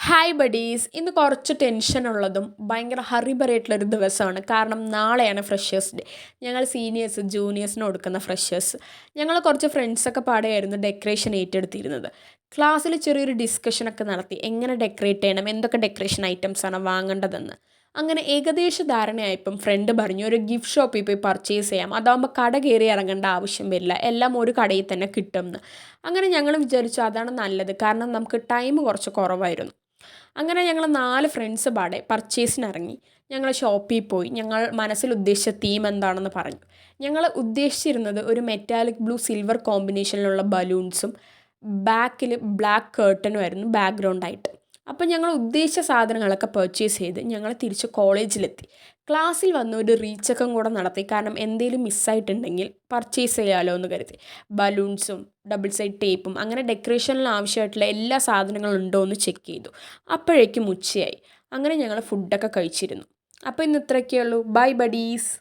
Hi buddies ഇന്ന് കുറച്ച് ടെൻഷനുള്ളതും ഭയങ്കര ഹറിബറിയായിട്ടുള്ളൊരു ദിവസമാണ്. കാരണം നാളെയാണ് ഫ്രഷേഴ്സ് ഡേ. ഞങ്ങൾ സീനിയേഴ്സ് ജൂനിയേഴ്സിന് കൊടുക്കുന്ന ഫ്രഷേഴ്സ്. ഞങ്ങൾ കുറച്ച് ഫ്രണ്ട്സൊക്കെ പാടെയായിരുന്നു ഡെക്കറേഷൻ ഏറ്റെടുത്തിരുന്നത്. ക്ലാസ്സിൽ ചെറിയൊരു ഡിസ്കഷനൊക്കെ നടത്തി, എങ്ങനെ ഡെക്കറേറ്റ് ചെയ്യണം, എന്തൊക്കെ ഡെക്കറേഷൻ ഐറ്റംസാണ് വാങ്ങേണ്ടതെന്ന്. അങ്ങനെ ഏകദേശ ധാരണയായപ്പം ഫ്രണ്ട് പറഞ്ഞു ഒരു ഗിഫ്റ്റ് ഷോപ്പിൽ പോയി പർച്ചേസ് ചെയ്യാം, അതാകുമ്പോൾ കട കയറി ഇറങ്ങേണ്ട ആവശ്യം വരില്ല, എല്ലാം ഒരു കടയിൽ തന്നെ കിട്ടുമെന്ന്. അങ്ങനെ ഞങ്ങൾ വിചാരിച്ചു അതാണ് നല്ലത്, കാരണം നമുക്ക് ടൈം കുറച്ച് കുറവായിരുന്നു. അങ്ങനെ ഞങ്ങൾ 4 ഫ്രണ്ട്സ് പാടെ പർച്ചേസിനിറങ്ങി. ഞങ്ങൾ ഷോപ്പിൽ പോയി. ഞങ്ങൾ മനസ്സിൽ ഉദ്ദേശിച്ച തീം എന്താണെന്ന് പറഞ്ഞു. ഞങ്ങൾ ഉദ്ദേശിച്ചിരുന്നത് ഒരു മെറ്റാലിക് ബ്ലൂ സിൽവർ കോമ്പിനേഷനിലുള്ള ബലൂൺസും ബാക്കിൽ ബ്ലാക്ക് കേർട്ടനുമായിരുന്നു ബാക്ക്ഗ്രൗണ്ടായിട്ട്. അപ്പോൾ ഞങ്ങൾ ഉദ്ദേശിച്ച സാധനങ്ങളൊക്കെ പർച്ചേസ് ചെയ്ത് ഞങ്ങൾ തിരിച്ച് കോളേജിലെത്തി. ക്ലാസ്സിൽ വന്ന് ഒരു റീചെക്കും കൂടെ നടത്തി, കാരണം എന്തെങ്കിലും മിസ്സായിട്ടുണ്ടെങ്കിൽ പർച്ചേസ് ചെയ്യാമല്ലോ എന്ന് കരുതി. ബലൂൺസും ഡബിൾ സൈഡ് ടേപ്പും അങ്ങനെ ഡെക്കറേഷനിൽ ആവശ്യമായിട്ടുള്ള എല്ലാ സാധനങ്ങളും ഉണ്ടോ എന്ന് ചെക്ക് ചെയ്തു. അപ്പോഴേക്കും ഉച്ചയായി. അങ്ങനെ ഞങ്ങൾ ഫുഡൊക്കെ കഴിച്ചിരുന്നു. അപ്പോൾ ഇന്ന് ഇത്രയൊക്കെയുള്ളൂ. By buddies.